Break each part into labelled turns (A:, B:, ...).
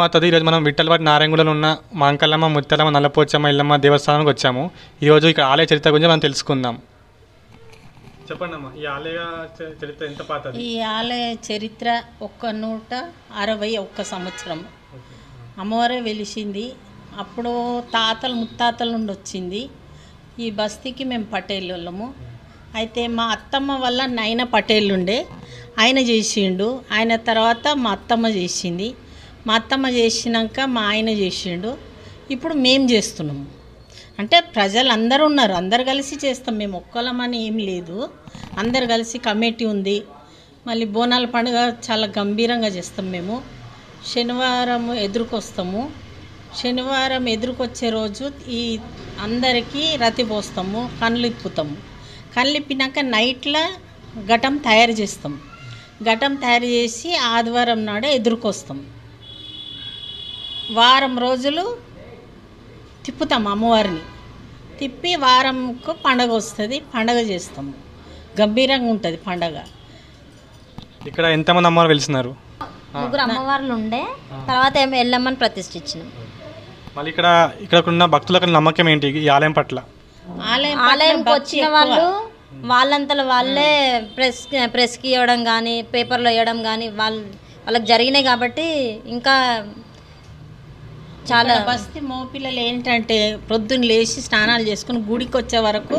A: మాతది ఈరోజు మనం విఠలవాటి నారాయణగూడలో ఉన్న మాంకల్లమ్మ ముత్యాలమ్మ నల్లపోచమ్మ ఇల్లమ్మ దేవస్థానానికి వచ్చాము. ఈరోజు ఇక్కడ ఆలయ చరిత్ర గురించి మనం తెలుసుకుందాం. చెప్పండి అమ్మా, ఈ ఆలయ చరిత్ర ఎంత పాతది?
B: ఈ ఆలయ చరిత్ర 161 సంవత్సరం అమ్మవారే వెలిసింది. అప్పుడు తాతలు ముత్తాతల నుండి వచ్చింది. ఈ బస్తీకి మేము పటేళ్ళము. అయితే మా అత్తమ్మ వల్ల నైనా పటేళ్ళు ఉండే, ఆయన చేసిండు. ఆయన తర్వాత మా అత్తమ్మ చేసింది. మా అత్తమ్మ చేసినాక మా ఆయన చేసిండు. ఇప్పుడు మేము చేస్తున్నాము. అంటే ప్రజలు అందరూ ఉన్నారు, అందరు కలిసి చేస్తాం. మేము ఒక్కలమని ఏం లేదు, అందరు కలిసి కమిటీ ఉంది. మళ్ళీ బోనాల పండుగ చాలా గంభీరంగా చేస్తాం. మేము శనివారం ఎదురుకొస్తాము. శనివారం ఎదురుకొచ్చే రోజు ఈ అందరికీ రతి పోస్తాము, కళ్ళు ఇప్పుతాము. కళ్ళు ఇప్పినాక నైట్లో ఘటం తయారు చేస్తాం. ఘటం తయారు చేసి ఆదివారం నాడు ఎదురుకొస్తాం. వారం రోజులు తిప్పుతాం అమ్మవారిని. తిప్పి వారంకు పండగ వస్తుంది, పండగ చేస్తాము. గంభీరంగా ఉంటుంది పండగ.
A: ఇక్కడ ఎంతమంది అమ్మవారు వెలిసినారు?
C: ముగ్గురు అమ్మవార్లు ఉండే, తర్వాత ఎల్లమ్మని ప్రతిష్ఠించినాం.
A: మళ్ళీ ఇక్కడ ఉన్న భక్తులకు నమ్మకం ఏంటి ఈ ఆలయం పట్ల?
C: ఆలయంకి వచ్చిన వాళ్ళు వాళ్ళంతలో వాళ్ళే ప్రెస్కి ఇవ్వడం కానీ, పేపర్లో ఇవ్వడం కానీ వాళ్ళకి జరిగినాయి. కాబట్టి ఇంకా
B: చాలా బస్తీ మోపిల్లలు ఏంటంటే ప్రొద్దున లేచి స్నానాలు చేసుకుని గుడికి వచ్చే వరకు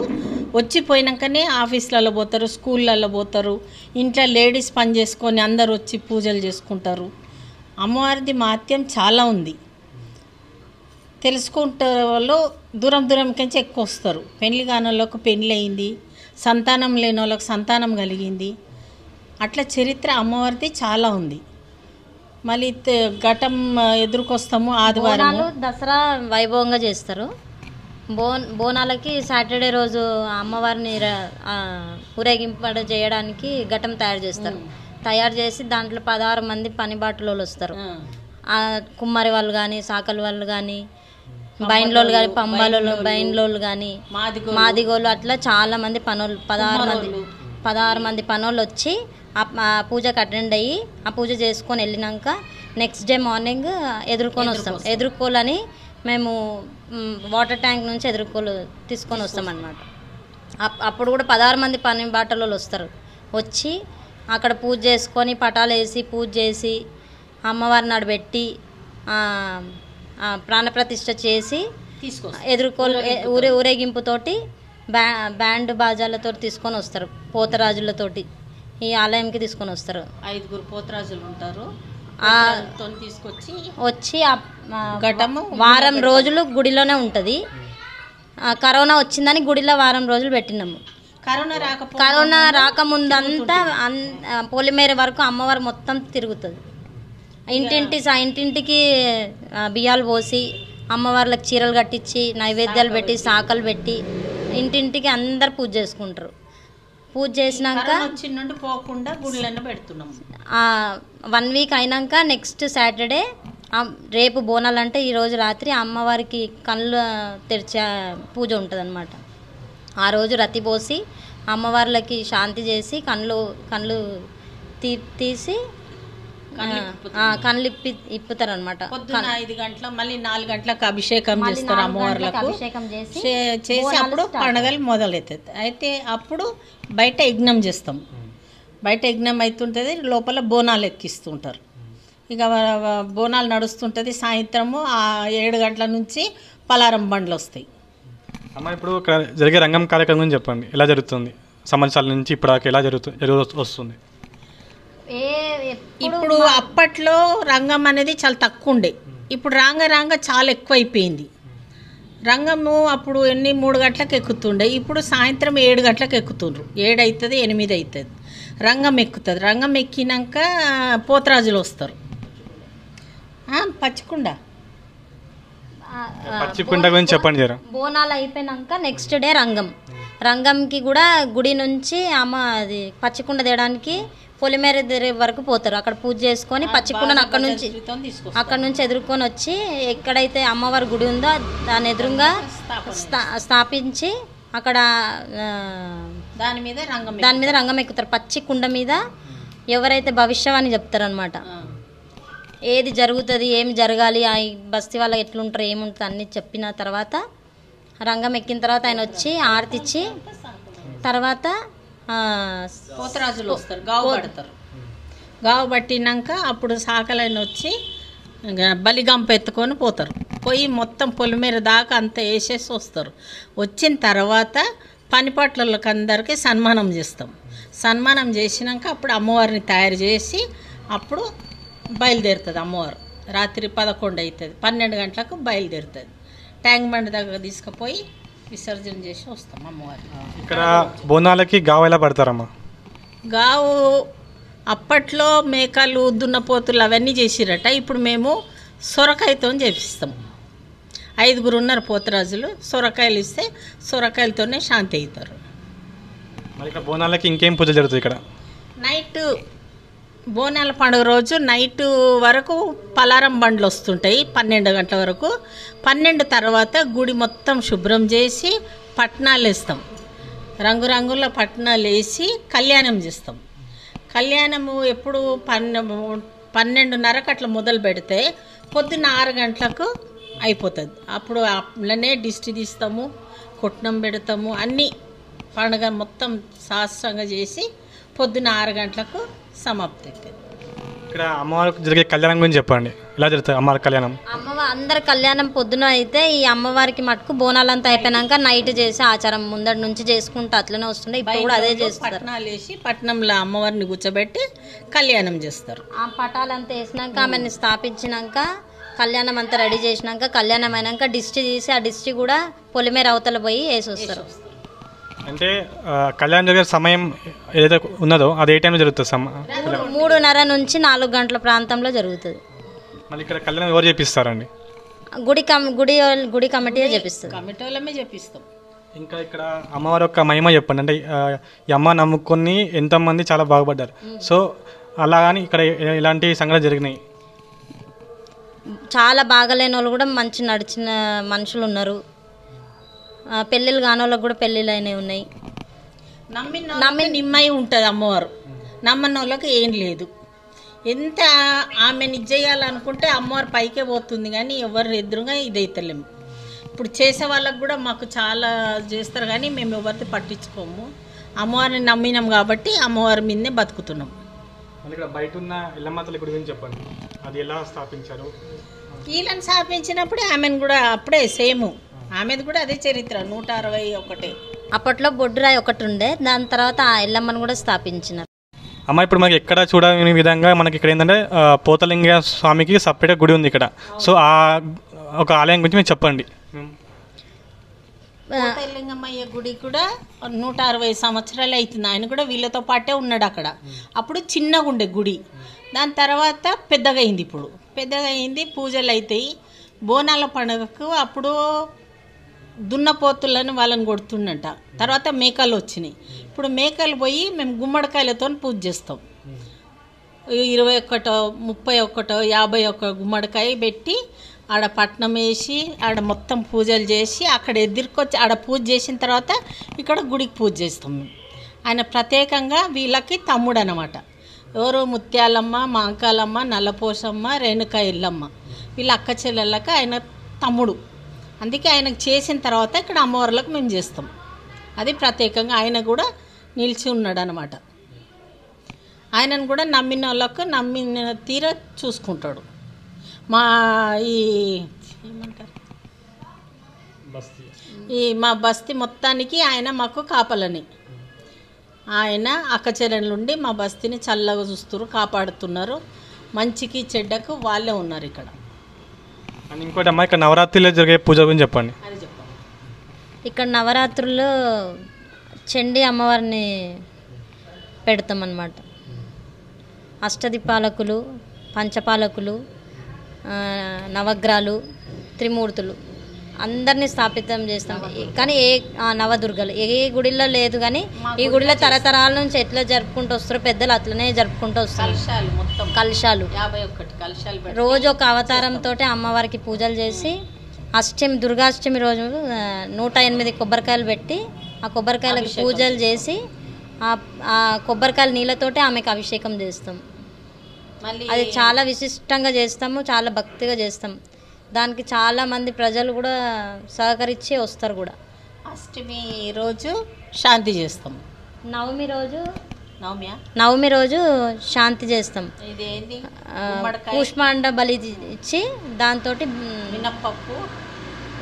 B: వచ్చిపోయినాకనే ఆఫీసులలో పోతారు, స్కూళ్ళల్లో పోతారు. ఇంట్లో లేడీస్ పని చేసుకొని అందరు వచ్చి పూజలు చేసుకుంటారు. అమ్మవారిది మహత్యం చాలా ఉంది. తెలుసుకుంటే వాళ్ళు దూరం దూరంకించి ఎక్కువ వస్తారు. పెళ్లి కాని వాళ్ళకు పెళ్ళి అయింది, సంతానం లేని వాళ్ళకి సంతానం కలిగింది. అట్లా చరిత్ర అమ్మవారిది చాలా ఉంది. మళ్ళీ ఘటం ఎదురుకొస్తాము. ఆదివారం
C: దసరా వైభవంగా చేస్తారు. బోనాలకి సాటర్డే రోజు అమ్మవారిని ఊరేగింపడ చేయడానికి ఘటం తయారు చేస్తారు. తయారు చేసి దాంట్లో 16 మంది పని బాటలు వస్తారు. కుమ్మరి వాళ్ళు కానీ, సాకలి వాళ్ళు కానీ, బైండ్లోళ్ళు కానీ, పంబాలోళ్ళు, బైండ్లోళ్ళు కానీ, మాదిగోళ్ళు, అట్లా చాలా మంది పనోళ్ళు 16 మంది పనోళ్ళు వచ్చి ఆ పూజకు అటెండ్ అయ్యి ఆ పూజ చేసుకొని వెళ్ళినాక నెక్స్ట్ డే మార్నింగ్ ఎదుర్కొని వస్తాం. ఎదుర్కోలని మేము వాటర్ ట్యాంక్ నుంచి ఎదుర్కోలు తీసుకొని వస్తాం అన్నమాట. అప్పుడు కూడా 16 మంది పని బాటలు వస్తారు. వచ్చి అక్కడ పూజ చేసుకొని పటాలు వేసి పూజ చేసి అమ్మవారిని ఆడబెట్టి ప్రాణప్రతిష్ఠ చేసి ఎదుర్కోలు ఊరేగింపుతోటి బ్యాండ్ బాజాలతో తీసుకొని వస్తారు. పోతరాజులతోటి ఈ ఆలయంకి తీసుకొని వస్తారు.
B: 5 పోతరాజులు ఉంటారు.
C: వచ్చి ఘటము వారం రోజులు గుడిలోనే ఉంటుంది. కరోనా వచ్చిందని గుడిలో వారం రోజులు పెట్టినాము. కరోనా రాకముందంతా పొలిమేర వరకు అమ్మవారు మొత్తం తిరుగుతుంది. ఇంటింటికి బియ్యాలు పోసి అమ్మవార్లకు చీరలు కట్టించి నైవేద్యాలు పెట్టి సాకలు పెట్టి ఇంటింటికి అందరు పూజ చేసుకుంటారు. పూజ చేసినాక
B: పోకుండా గుడిలో పెడుతున్నాం.
C: 1 వీక్ అయినాక నెక్స్ట్ సాటర్డే రేపు బోనాలు అంటే ఈరోజు రాత్రి అమ్మవారికి కళ్ళు తెరిచే పూజ ఉంటుంది అన్నమాట. ఆ రోజు రతి పోసి అమ్మవార్లకి శాంతి చేసి కళ్ళు తీసి కళ్ళు ఇప్పుతారు అనమాట.
B: 5 గంటల మళ్ళీ 4 గంటలకు అభిషేకం చేస్తారు అమ్మవార్లకు.
C: అభిషేకం చేసి
B: అప్పుడు పండుగలు మొదలవుతుంది. అయితే అప్పుడు బయట యజ్ఞం చేస్తాం. బయట యజ్ఞం అవుతుంటుంది, లోపల బోనాలు ఎక్కిస్తుంటారు. ఇక బోనాలు నడుస్తుంటుంది. సాయంత్రము 7 గంటల నుంచి పలారం బండ్లు వస్తాయి.
A: అమ్మ, ఇప్పుడు జరిగే రంగం కార్యక్రమం గురించి చెప్పండి. ఎలా జరుగుతుంది? సంవత్సరాల నుంచి ఇప్పుడు ఎలా వస్తుంది?
B: ఇప్పుడు అప్పట్లో రంగం అనేది చాలా తక్కువ ఉండే. ఇప్పుడు రాంగ చాలా ఎక్కువ అయిపోయింది. రంగము అప్పుడు 3 గంటలకు ఎక్కుతుండే, ఇప్పుడు సాయంత్రం 7 గంటలకు ఎక్కుతుండ్రు. 7 అవుతుంది, 8 అవుతుంది, రంగం ఎక్కుతుంది. రంగం ఎక్కినాక పోతరాజులు వస్తారు. పచ్చికుండ
A: గురించి చెప్పండి జర.
C: బోనాలు అయిపోయినాక నెక్స్ట్ డే రంగంకి కూడా గుడి నుంచి అది పచ్చికుండ తేయడానికి పొలిమేర వరకు పోతారు. అక్కడ పూజ చేసుకొని పచ్చికుండను అక్కడ నుంచి ఎదుర్కొని వచ్చి ఎక్కడైతే అమ్మవారి గుడి ఉందో దాని ఎదురుగా స్థాపించి అక్కడ
B: దాని మీద
C: రంగం ఎక్కుతారు. పచ్చి కుండ మీద ఎవరైతే భవిష్యవాణి చెప్తారనమాట. ఏది జరుగుతుంది, ఏం జరగాలి, ఆ ఈ బస్తీ వాళ్ళు ఎట్లుంటారు, ఏముంటుంది అన్నీ చెప్పిన తర్వాత రంగం ఎక్కిన తర్వాత ఆయన వచ్చి ఆరతిచ్చి తర్వాత
B: పోతరాజులు వస్తారు, గావు పడతారు. గావు పట్టినాక అప్పుడు సాకలైన వచ్చి బలిగంప ఎత్తుకొని పోతారు. పోయి మొత్తం పొలిమేర దాకా అంతా వేసేసి వస్తారు. వచ్చిన తర్వాత పనిపట్లకి అందరికీ సన్మానం చేస్తాం. సన్మానం చేసినాక అప్పుడు అమ్మవారిని తయారు చేసి అప్పుడు బయలుదేరుతుంది అమ్మవారు. రాత్రి 11 అవుతుంది, 12 గంటలకు బయలుదేరుతుంది. ట్యాంక్ బండ్ దగ్గర తీసుకుపోయి విసర్జన చేసి వస్తాం అమ్మవారిని.
A: ఇక్కడ బోనాలకి గావు ఎలా పడతారమ్మా?
B: గావు అప్పట్లో మేకలు దున్నపోతులు అవన్నీ చేసిరట. ఇప్పుడు మేము సొరకాయతో చేపిస్తాం. 5 ఉన్నారు పోతరాజులు. సొరకాయలు ఇస్తే సొరకాయలతోనే శాంతి అవుతారు.
A: మరి ఇక్కడ బోనాలకి ఇంకేం పూజ జరుగుతుంది ఇక్కడ?
B: నైట్ బోనాల పండుగ రోజు నైట్ వరకు పలారం బండ్లు వస్తుంటాయి 12 గంటల వరకు. 12 తర్వాత గుడి మొత్తం శుభ్రం చేసి పట్నాలు వేస్తాం. రంగురంగుల పట్నాలు వేసి కళ్యాణం చేస్తాం. కళ్యాణము ఎప్పుడు 12:30 అట్లా మొదలు పెడితే పొద్దున్న 6 గంటలకు అయిపోతుంది. అప్పుడు అట్లనే దిష్టి తీస్తాము, కొట్నం పెడతాము, అన్నీ పండుగ మొత్తం శాస్త్రంగా చేసి పొద్దున్న 6 గంటలకు సమాప్తి అవుతుంది.
A: ఇక్కడ అమ్మవారికి జరిగే కళ్యాణం గురించి చెప్పండి. ఎలా జరుగుతుంది అమ్మవారి కళ్యాణం?
C: అందరి కళ్యాణం పొద్దున అయితే ఈ అమ్మవారికి మటుకు బోనాలంతా అయిపోయినాక నైట్ చేసి ఆచారం ముందటి నుంచి చేసుకుంటూ అట్లనే వస్తుండే. ఇప్పుడు కూడా అదే చేస్తారు.
B: పట్నాలు వేసి పట్నంలో అమ్మవారిని కూర్చోబెట్టి కళ్యాణం చేస్తారు.
C: ఆ పటాలంతా వేసినాక ఆమెను స్థాపించినాక కళ్యాణం అంతా రెడీ చేసినాక కళ్యాణం అయినాక దిష్టి తీసి ఆ దిష్టి కూడా పొలిమేర అవతల పోయి వేసి వస్తారు.
A: అంటే కళ్యాణం జరిగే సమయం ఏదైతే ఉన్నదో అది ఏ టైంలో జరుగుతుంది?
C: 3:30 నుంచి 4 గంటల ప్రాంతంలో జరుగుతుంది.
A: మళ్ళీ ఇక్కడ కళ్యాణం ఎవరు చేపిస్తారండి?
C: గుడి కమిటీ చేపిస్తుంది.
B: కమిటీ వాళ్ళమే చేపిస్తాం.
A: ఇంకా ఇక్కడ అమ్మవారి యొక్క మహిమ చెప్పండి. అంటే ఈ అమ్మ నమ్ముకొని ఎంతోమంది చాలా బాగుపడ్డారు. సో అలా కానీ ఇక్కడ ఇలాంటి సంఘటనలు జరిగినాయి.
C: చాలా బాగలేని వాళ్ళు కూడా మంచి నడిచిన మనుషులు ఉన్నారు. పెళ్ళిళ్ళు కాని వాళ్ళకి కూడా పెళ్ళిళ్ళు అయినవి ఉన్నాయి.
B: నమ్మి నిమ్మై ఉంటుంది అమ్మవారు. నమ్మని వాళ్ళకి ఏం లేదు. ఎంత ఆమెను ఇచ్చేయాలనుకుంటే అమ్మవారు పైకే పోతుంది, కానీ ఎవరు ఎదురుగా ఇదైతలేము. ఇప్పుడు చేసే వాళ్ళకు కూడా మాకు చాలా చేస్తారు, కానీ మేము ఎవరిది పట్టించుకోము. అమ్మవారిని నమ్మినాం కాబట్టి అమ్మవారి మీదనే బతుకుతున్నాం.
A: ఇక్కడ బయట ఉన్న ఎల్లమ్మ తల్లి గుడి గురించి చెప్పండి. అది ఎలా స్థాపించారు?
B: వీళ్ళని స్థాపించినప్పుడే ఆమెను కూడా అప్పుడే సేమ్ ఆమెది కూడా అదే చరిత్ర. 161
C: అప్పట్లో బొడ్డురాయి ఒకటి ఉండే, దాని తర్వాత ఆ ఎల్లమ్మను కూడా స్థాపించినారు.
A: అమ్మ ఇప్పుడు మనకి ఎక్కడ చూడని విధంగా మనకి ఇక్కడ ఏంటంటే పోతలింగ స్వామికి సపరేట్ గుడి ఉంది ఇక్కడ. సో ఆ ఒక ఆలయం గురించి మీరు చెప్పండి.
B: పోతలింగమయ్య గుడి కూడా 160 సంవత్సరాలు అవుతుంది. ఆయన కూడా వీళ్ళతో పాటే ఉన్నాడు అక్కడ. అప్పుడు చిన్నగా ఉండే గుడి, దాని తర్వాత పెద్దగా అయింది. ఇప్పుడు పెద్దగా అయింది, పూజలు అవుతాయి. బోనాల పండుగకు అప్పుడు దున్నపోతులను వాళ్ళని కొడుతుండట. తర్వాత మేకలు వచ్చినాయి. ఇప్పుడు మేకలు పోయి మేము గుమ్మడికాయలతో పూజ చేస్తాం. 21, 31, 51 గుమ్మడికాయ పెట్టి ఆడ పట్నం వేసి ఆడ మొత్తం పూజలు చేసి అక్కడ ఎదుర్కొచ్చి ఆడ పూజ చేసిన తర్వాత ఇక్కడ గుడికి పూజ చేస్తాం మేము. ఆయన ప్రత్యేకంగా వీళ్ళకి తమ్ముడు అన్నమాట. ఎవరు? ముత్యాలమ్మ, మాంకాలమ్మ, నల్లపోసమ్మ, రేణుక ఎల్లమ్మ. వీళ్ళ అక్క చెల్లెళ్ళకి ఆయన తమ్ముడు. అందుకే ఆయనకు చేసిన తర్వాత ఇక్కడ అమ్మవార్లకు మేము చేస్తాం. అది ప్రత్యేకంగా ఆయన కూడా నిలిచి ఉన్నాడు అన్నమాట. ఆయనను కూడా నమ్మిన వాళ్ళకు నమ్మిన తీర చూసుకుంటాడు. మా ఈ ఏమంటారు మా బస్తీ మొత్తానికి ఆయన మాకు కాపలని. ఆయన అక్కచెల్లెళ్ళుండి మా బస్తీని చల్లగా చూస్తున్నారు, కాపాడుతున్నారు. మంచికి చెడ్డకు వాళ్ళే ఉన్నారు ఇక్కడ.
A: ఇంకోటి అమ్మా, ఇక్కడ నవరాత్రిలో జరిగే పూజ గురించి చెప్పండి.
B: అది చెప్పండి.
C: ఇక్కడ నవరాత్రుల్లో చండీ అమ్మవారిని పెడతామన్నమాట. అష్టదిపాలకులు, పంచపాలకులు, నవగ్రహాలు, త్రిమూర్తులు అందరినీ స్థాపితం చేస్తాం. కానీ నవదుర్గలు ఏ గుడిలో లేదు, కానీ ఈ గుడిలో తరతరాల నుంచి ఎట్లా జరుపుకుంటూ వస్తారో పెద్దలు అట్లనే జరుపుకుంటూ వస్తారు. కలశాలు
B: 51 కలశాలు
C: రోజు ఒక అవతారంతో అమ్మవారికి పూజలు చేసి దుర్గాష్టమి రోజు 108 కొబ్బరికాయలు పెట్టి ఆ కొబ్బరికాయలకు పూజలు చేసి ఆ కొబ్బరికాయల నీళ్ళతోటి ఆమెకు అభిషేకం చేస్తాం.
B: మళ్ళీ
C: అది చాలా విశిష్టంగా చేస్తాము, చాలా భక్తిగా చేస్తాం. దానికి చాలా మంది ప్రజలు కూడా సహకరించి వస్తారు కూడా.
B: అష్టమి రోజు శాంతి చేస్తాం.
C: నవమి రోజు
B: నవమియా
C: నవమి రోజు శాంతి చేస్తాం.
B: ఇది ఏంది?
C: కూష్మాండ బలి ఇచ్చి దాంతో
B: మినప్పప్పు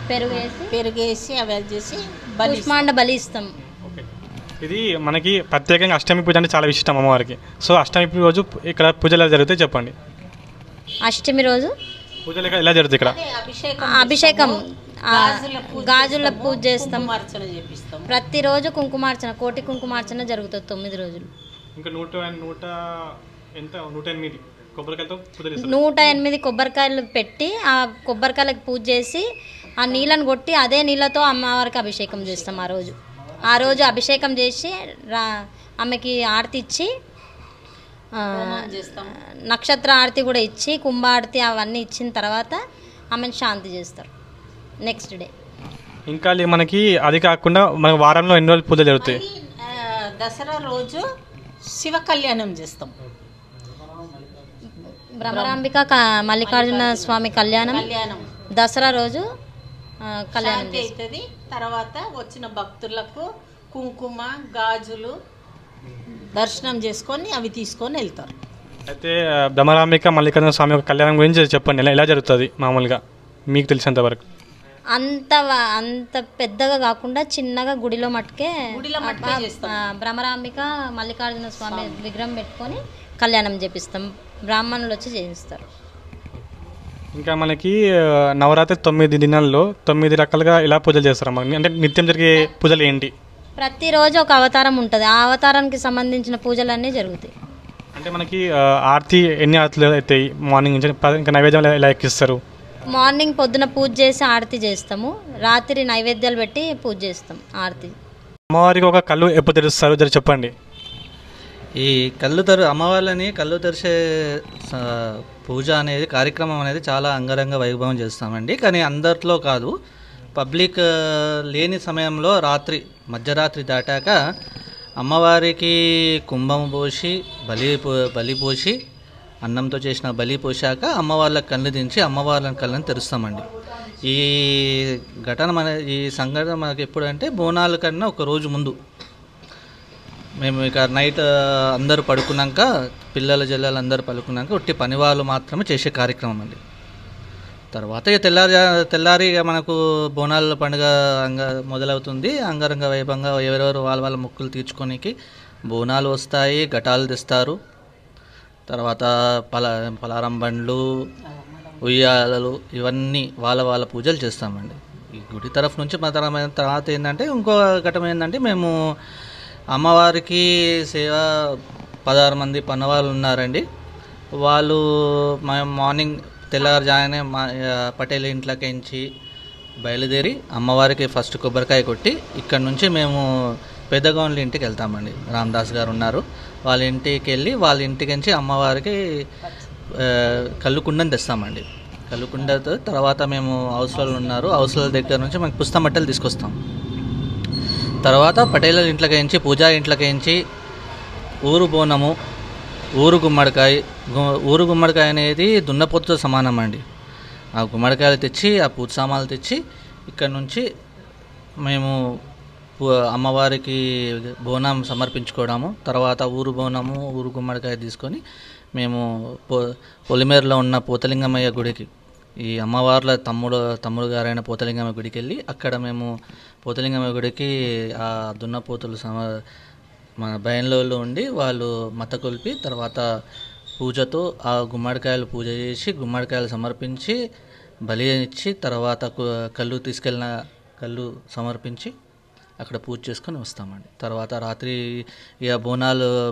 C: పెరుగేసి
B: అవి చేసి
C: కూష్మాండ బలి ఇస్తాం.
A: ఓకే, ఇది మనకి ప్రత్యేకంగా అష్టమి పూజ అంటే చాలా ఇష్టం అమ్మవారికి. సో అష్టమి రోజు ఇక్కడ పూజలు ఎలా జరుగుతాయి చెప్పండి.
C: అష్టమి రోజు
A: పూజలు ఎలా జరుగుతాయి ఇక్కడ?
C: అభిషేకం, గాజుల పూజ చేస్తాం.
B: కుంకుమార్చన చేపిస్తాం.
C: ప్రతిరోజు కుంకుమార్చన, కోటి కుంకుమార్చన జరుగుతుంది 9 రోజులు.
A: ఇంకా 108 కొబ్బరికాయలతో పూజలు చేస్తారు.
C: 108 కొబ్బరికాయలు పెట్టి ఆ కొబ్బరికాయలకు పూజ చేసి ఆ నీళ్ళని కొట్టి అదే నీళ్ళతో అమ్మవారికి అభిషేకం చేస్తాం. ఆ రోజు అభిషేకం చేసి ఆమెకి ఆరతి ఇచ్చి నక్షత్ర ఆరతి కూడా ఇచ్చి కుంభ ఆరతి అవన్నీ ఇచ్చిన తర్వాత ఆమెను శాంతి చేస్తారు నెక్స్ట్ డే.
A: ఇంకా మనకి అది కాకుండా మన వారంలో ఎన్ని రోజులు పూజలు జరుగుతాయి?
B: దసరా రోజు శివ కళ్యాణం చేస్తాం.
C: భ్రమరాంబిక మల్లికార్జున స్వామి కళ్యాణం దసరా రోజు కళ్యాణం
B: అవుతుంది. తర్వాత వచ్చిన భక్తులకు కుంకుమ గాజులు దర్శనం చేసుకొని అవి తీసుకొని వెళ్తారు.
A: అయితే భ్రమరాంబిక మల్లికార్జున స్వామి యొక్క కళ్యాణం గురించి చెప్పండి, ఎలా జరుగుతుంది మామూలుగా మీకు తెలిసినంత వరకు?
C: అంత పెద్దగా కాకుండా చిన్నగా గుడిలో మట్టుకే భ్రమరాంబిక మల్లికార్జున స్వామి విగ్రహం పెట్టుకొని కళ్యాణం చేపిస్తాం. బ్రాహ్మణులు వచ్చి చేయిస్తారు.
A: ఇంకా మనకి నవరాత్రి 9 దినాల్లో 9 రకాలుగా ఎలా పూజలు చేస్తారు? అంటే నిత్యం జరిగే పూజలు ఏంటి?
C: ప్రతిరోజు ఒక అవతారం ఉంటుంది. ఆ అవతారానికి సంబంధించిన పూజలన్నీ జరుగుతాయి.
A: అంటే మనకి ఆరతి ఎన్ని ఆరతులు అవుతాయి మార్నింగ్ నుంచి? ఇంకా నైవేద్యం ఎలా ఎక్కిస్తారు?
C: మార్నింగ్ పొద్దున పూజ చేసి ఆరతి చేస్తాము, రాత్రి నైవేద్యాలు పెట్టి పూజ చేస్తాం ఆరతి.
A: అమ్మవారికి ఒక కళ్ళు ఎప్పుడు తెరుస్తారు జర చెప్పండి.
D: ఈ అమ్మవార్లని కళ్ళు తెరిచే పూజ అనేది కార్యక్రమం అనేది చాలా అంగరంగ వైభవం చేస్తామండి. కానీ అందరిలో కాదు, పబ్లిక్ లేని సమయంలో మధ్యరాత్రి దాటాక అమ్మవారికి కుంభం పోసి బలి పోసి అన్నంతో చేసిన బలి పోసాక అమ్మవార్ల కళ్ళు దించి అమ్మవార్ల కళ్ళని తెరుస్తామండి. ఈ ఈ సంఘటన మనకి ఎప్పుడంటే బోనాల కన్నా ఒక రోజు ముందు మేము ఇక నైట్ అందరూ పడుకున్నాక పిల్లలు అందరూ పడుకున్నాక ఒట్టి పని వాళ్ళు మాత్రమే చేసే కార్యక్రమం అండి. తర్వాత ఇక తెల్లారి ఇక మనకు బోనాల పండుగ మొదలవుతుంది. అంగరంగ వైభవంగా ఎవరెవరు వాళ్ళ మొక్కులు తీర్చుకోనికి బోనాలు వస్తాయి, ఘటాలు తెస్తారు. తర్వాత పలారం బండ్లు, ఉయ్యాలలు ఇవన్నీ వాళ్ళ పూజలు చేస్తామండి. ఈ గుడి తరఫు నుంచి మా తర్వాత ఏంటంటే ఇంకో ఘటం ఏంటంటే మేము అమ్మవారికి సేవ 16 మంది పన్నవాళ్ళు ఉన్నారండి. వాళ్ళు మార్నింగ్ తెల్లవారుజామునే పటేల్ ఇంట్లోకించి బయలుదేరి అమ్మవారికి ఫస్ట్ కొబ్బరికాయ కొట్టి ఇక్కడ నుంచి మేము పెద్దగౌన్ల ఇంటికి వెళ్తామండి. రామదాస్ గారు ఉన్నారు, వాళ్ళ ఇంటికి వెళ్ళి వాళ్ళ ఇంటికి నుంచి అమ్మవారికి కళ్ళుకుండని తెస్తామండి. కళ్ళుకుండతో తర్వాత మేము హౌస్లో ఉన్నారు, హౌస్ల దగ్గర నుంచి మనకి పుస్తమట్టలు తీసుకొస్తాం. తర్వాత పటేల ఇంట్లోకించి పూజా ఇంట్లోకించి ఊరు బోనము, ఊరు గుమ్మడికాయ అనేది దున్నపోతుతో సమానం అండి. ఆ గుమ్మడికాయలు తెచ్చి ఆ పూజ సామాన్లు తెచ్చి ఇక్కడ నుంచి మేము అమ్మవారికి బోనం సమర్పించుకోవడము. తర్వాత ఊరు బోనము, ఊరు గుమ్మడికాయ తీసుకొని మేము పొలిమేరులో ఉన్న పోతలింగమయ్య గుడికి, ఈ అమ్మవార్ల తమ్ముడు గారైన పోతలింగమ్మ గుడికి వెళ్ళి అక్కడ మేము పోతలింగమ్మ గుడికి ఆ దున్నపోతులు మన బయలులో ఉండి వాళ్ళు మత కొలిపి తర్వాత పూజతో ఆ గుమ్మడికాయలు పూజ చేసి గుమ్మడికాయలు సమర్పించి బలి ఇచ్చి తర్వాత కళ్ళు సమర్పించి అక్కడ పూజ చేసుకొని వస్తామండి. తర్వాత రాత్రి ఇక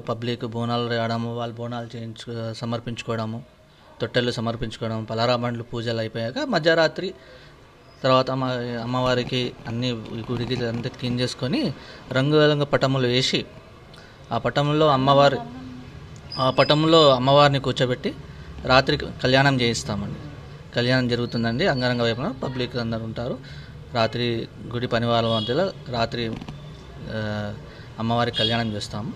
D: పబ్లిక్ బోనాలు రావడము, వాళ్ళు బోనాలు సమర్పించుకోవడము, తొట్టెలు సమర్పించుకోవడం, పలారాబండ్లు పూజలు అయిపోయాక మధ్యరాత్రి తర్వాత అమ్మవారికి అన్ని గుడికి అంతా క్లీన్ చేసుకొని రంగురంగు పటములు వేసి ఆ పటంలో అమ్మవారిని కూర్చోబెట్టి రాత్రి కళ్యాణం చేయిస్తామండి. కళ్యాణం జరుగుతుందండి అంగరంగ వైపున, పబ్లిక్ అందరు ఉంటారు. రాత్రి గుడి పని వాళ్ళ మధ్యలో రాత్రి అమ్మవారికి కళ్యాణం చేస్తాము.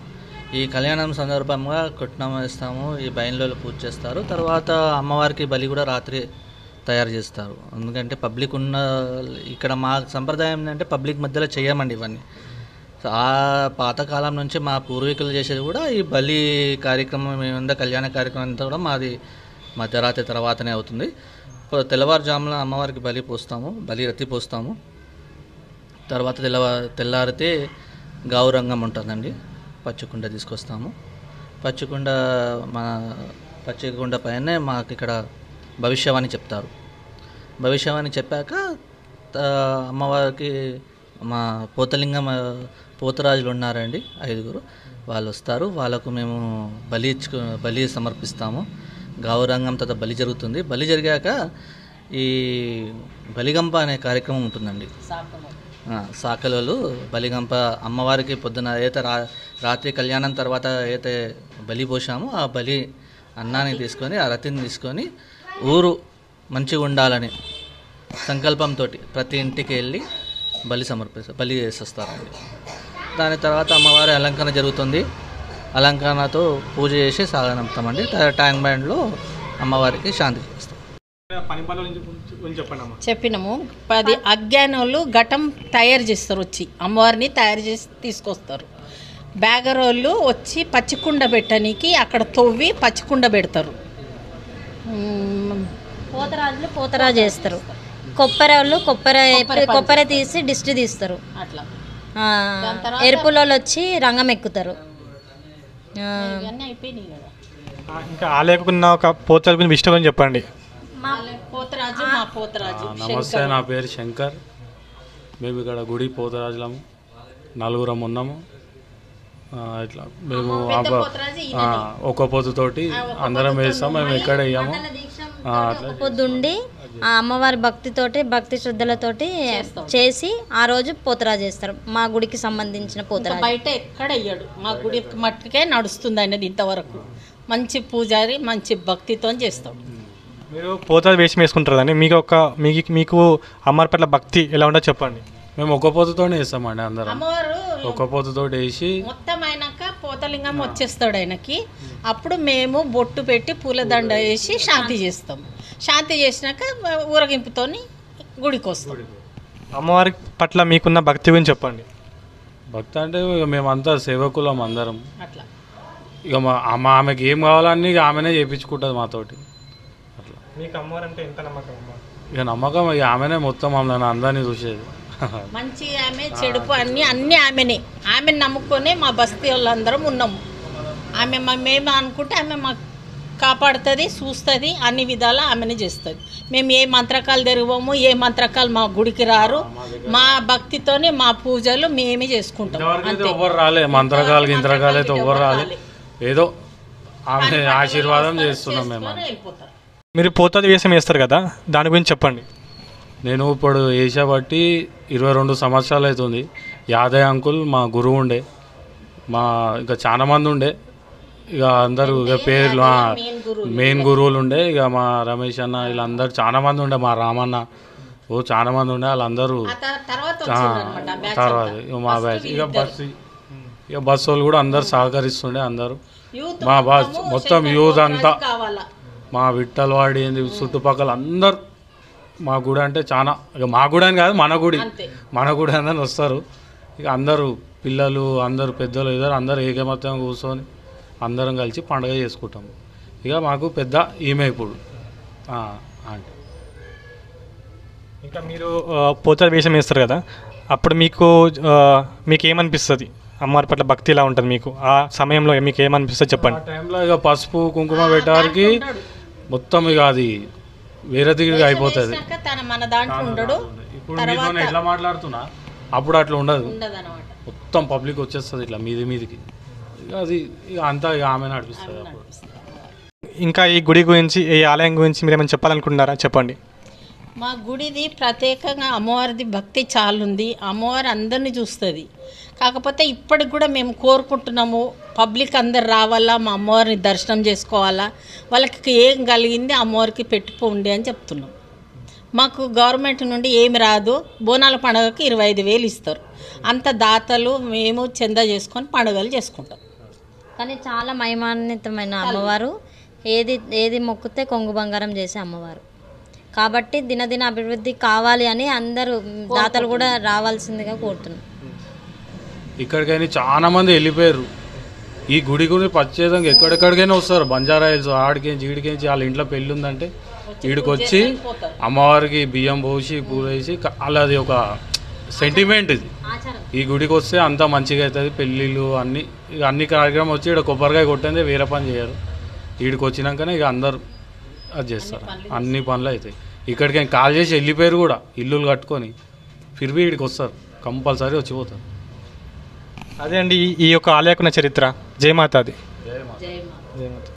D: ఈ కళ్యాణం సందర్భంగా కొట్నం వేస్తాము, ఈ బయలులో పూజ చేస్తారు. తర్వాత అమ్మవారికి బలి కూడా రాత్రి తయారు చేస్తారు. ఎందుకంటే పబ్లిక్ ఉన్న ఇక్కడ మా సంప్రదాయం ఏంటంటే పబ్లిక్ మధ్యలో చేయమండి ఇవన్నీ. సో ఆ పాతకాలం నుంచి మా పూర్వీకులు చేసేది కూడా ఈ బలి కార్యక్రమం ఏముందో కళ్యాణ కార్యక్రమం అంతా కూడా మాది మధ్యరాత్రి తర్వాతనే అవుతుంది. తెల్లవారుజామున అమ్మవారికి బలి రతి పోస్తాము. తర్వాత తెల్లారితే గౌరంగం ఉంటుందండి, పచ్చికుండ తీసుకొస్తాము. పచ్చికుండ పైనే మాకు ఇక్కడ భవిష్యవాణి చెప్తారు. భవిష్యవాణి చెప్పాక అమ్మవారికి మా పోతరాజులు ఉన్నారండి 5 వాళ్ళు వస్తారు. వాళ్ళకు మేము బలి సమర్పిస్తాము. గౌరంగం తర్వాత బలి జరుగుతుంది. బలి జరిగాక ఈ బలిగంప అనే కార్యక్రమం ఉంటుందండి. సాకలలో బలిగంప అమ్మవారికి పొద్దున అయితే రాత్రి కళ్యాణం తర్వాత అయితే బలి పోసామో ఆ బలి అన్నాన్ని తీసుకొని ఆ రతిని తీసుకొని ఊరు మంచిగా ఉండాలని సంకల్పంతో ప్రతి ఇంటికి వెళ్ళి బలి చేసేస్తారండి. దాని తర్వాత అమ్మవారి అలంకరణ జరుగుతుంది. అలంకరణతో పూజ చేసి సాగనంపుతామండి. ట్యాంక్ బండ్లో అమ్మవారికి శాంతి చేస్తాం.
B: చెప్పినాము 10 అజ్ఞానులు ఘటం తయారు చేస్తారు, వచ్చి అమ్మవారిని తయారు చేసి తీసుకొస్తారు. బ్యాగరోళ్ళు వచ్చి పచ్చికుండ పెట్టడానికి అక్కడ తవ్వి పచ్చికుండ పెడతారు.
C: పోతరాజు చేస్తారు. కొబ్బరి తీసి దిష్టి తీస్తారు.
B: అట్లా
C: ఎరుపులో వచ్చి రంగం ఎక్కుతారు.
B: అయిపోయినాయి కదా.
A: ఇంకా ఆలయకున్న ఒక పోతరాజు గురించి ఇష్టం అని చెప్పండి.
B: పోతరాజు
E: నమస్తే, నా పేరు శంకర్. మేము ఇక్కడ గుడి పోతరాజులము 4 ఉన్నాము. ఇట్లా మేము ఒక్క పొద్దుతోటి అందరం వేస్తాం. మేము ఎక్కడ వేయము.
C: పొద్దుండి ఆ అమ్మవారి భక్తి శ్రద్ధలతోటి చేసి ఆ రోజు పోతరాజు చేస్తారు. మా గుడికి సంబంధించిన పోతరాజు
B: బయట ఎక్కడ అయ్యాడు, మా గుడి మట్టుకే నడుస్తుంది అనేది. ఇంతవరకు మంచి పూజారి మంచి భక్తితో చేస్తాం.
A: మీరు పోతరాజు వేషం వేసుకుంటారని మీకు అమ్మవారి పట్ల భక్తి ఎలా ఉందో చెప్పండి.
E: మేము ఒక్క పొద్దుతోనే వేస్తామండి. అందరం
B: అమ్మవారు
E: ఒక్క పొద్దుతో వేసి
B: మొత్తం అయినాక పోతలింగం వచ్చేస్తాడు ఆయనకి. అప్పుడు మేము బొట్టు పెట్టి పూలదండ వేసి శాంతి చేస్తాం. శాంతి చేసినాక ఊరగింపుతో గుడికి వస్తాం.
A: అమ్మవారి పట్ల మీకున్న భక్తి గురించి చెప్పండి.
E: భక్తి అంటే మేమంతా సేవకులం అందరం.
B: అట్లా
E: ఇక ఆమెకి ఏం కావాలని ఇక ఆమెనే చేయించుకుంటుంది మాతోటి. అట్లా
A: మీకు అమ్మవారు అంటే ఎంత నమ్మకం?
E: ఇక నమ్మకం, ఇక ఆమెనే మొత్తం మమ్మల్ని అందరినీ చూసేది.
B: మంచి ఆమె చెడుపు అన్నీ ఆమెనే. ఆమెను నమ్ముకొనే మా బస్తీ వాళ్ళందరం ఉన్నాము. ఆమె మేము అనుకుంటే ఆమె మాకు కాపాడుతుంది, చూస్తుంది, అన్ని విధాలా ఆమెనే చేస్తుంది. మేము ఏ మంత్రకాలు తిరగము, ఏ మంత్రకాలు మా గుడికి రారు. మా భక్తితోనే మా పూజలు మేమే చేసుకుంటాం.
E: ఎవరు రాలే, మంత్రకాలు గింత్రకాలు అయితే ఎవరు రాలే. ఏదో ఆమె ఆశీర్వాదం చేస్తున్నాం మేము.
A: మీరు పోతరాజు వేషం వేస్తారు కదా, దాని గురించి చెప్పండి.
E: నేను ఇప్పుడు వేసా బట్టి 22 సంవత్సరాలు అవుతుంది. యాదయ్య అంకుల్ మా గురువు ఉండే, ఇంకా చాలా మంది ఉండే. ఇక అందరూ ఇక పేర్లు మెయిన్ గురువులు ఉండే. ఇక మా రమేష్ అన్న వీళ్ళందరూ చాలా మంది ఉండే, మా రామన్న చాలా మంది ఉండే. వాళ్ళందరూ తర్వాత మా బ్యాచ్ ఇక బస్సు వాళ్ళు కూడా అందరు సహకరిస్తుండే. అందరూ మా బస్ మొత్తం యూత్ అంతా, మా విట్టలవాడి చుట్టుపక్కల అందరు మా గుడి అంటే చాలా, ఇక మా గుడి అని కాదు మన గుడి అందరు వస్తారు. ఇక అందరూ పిల్లలు అందరూ పెద్దలు అందరూ ఏకమత్యంగా కూర్చొని అందరం కలిసి పండుగ చేసుకుంటాము. ఇక మాకు పెద్ద ఈమె ఇప్పుడు అంటే.
A: ఇంకా మీరు పోతరాజు వేషం వేస్తారు కదా, అప్పుడు మీకు ఏమనిపిస్తుంది? అమ్మవారి పట్ల భక్తి ఎలా ఉంటుంది మీకు? ఆ సమయంలో మీకు ఏమనిపిస్తుంది చెప్పండి.
E: ఆ టైంలో ఇక పసుపు కుంకుమ పెట్టడానికి మొత్తం ఇక అది వేరే దగ్గరికి అయిపోతుంది. ఇప్పుడు మీతో ఎట్లా మాట్లాడుతున్నా అప్పుడు అట్లా ఉండదు. మొత్తం పబ్లిక్ వచ్చేస్తుంది ఇట్లా మీదికి. ఇక అది ఇక అంతా ఇక ఆమె నడిపిస్తుంది అప్పుడు.
A: ఇంకా ఈ గుడి గురించి, ఈ ఆలయం గురించి మీరు ఏమైనా చెప్పాలనుకుంటున్నారా? చెప్పండి.
B: మా గుడిది ప్రత్యేకంగా అమ్మవారిది భక్తి చాలా ఉంది. అమ్మవారు అందరినీ చూస్తుంది. కాకపోతే ఇప్పటికి కూడా మేము కోరుకుంటున్నాము, పబ్లిక్ అందరు రావాలా, మా అమ్మవారిని దర్శనం చేసుకోవాలా, వాళ్ళకి ఏం కలిగింది అమ్మవారికి పెట్టుకోండి అని చెప్తున్నాం. మాకు గవర్నమెంట్ నుండి ఏమి రాదు. బోనాల పండుగకి 25,000 ఇస్తారు. అంత దాతలు మేము చందా చేసుకొని పండుగలు చేసుకుంటాం.
C: కానీ చాలా మహిమాన్వితమైన అమ్మవారు. ఏది ఏది మొక్కితే కొంగు బంగారం చేసే అమ్మవారు కాబట్టి దినదిన అభివృద్ధి కావాలి అని అందరూ దాతలు కూడా రావాల్సిందిగా కోరుతున్నాం.
E: ఇక్కడికైనా చాలా మంది వెళ్ళిపోయారు. ఈ గుడి గురించి ప్రత్యేకంగా ఎక్కడెక్కడికైనా వస్తారు. బంజారా హిల్స్ ఆడికించి ఈడికించి వాళ్ళ ఇంట్లో పెళ్ళి ఉందంటే ఈడికి వచ్చి అమ్మవారికి బియ్యం పోసి పూజ చేసి అలాది ఒక సెంటిమెంట్ ఇది. ఈ గుడికి వస్తే అంతా మంచిగా అవుతుంది. పెళ్ళిళ్ళు అన్ని కార్యక్రమం వచ్చి ఇక్కడ కొబ్బరికాయ కొట్టేది వేరే పని చేయరు. వీడికి వచ్చినాకనే ఇక అందరు అది చేస్తారు. అన్ని పనులు అవుతాయి. ఇక్కడికి కాల్ చేసి వెళ్ళిపోయారు కూడా ఇల్లులు కట్టుకొని ఫిర్బీ వీడికి వస్తారు. కంపల్సరీ వచ్చిపోతారు.
A: అదే అండి ఈ యొక్క ఆలయకున్న చరిత్ర. జయమాత అది.
B: జై మాత.
A: జయమాత.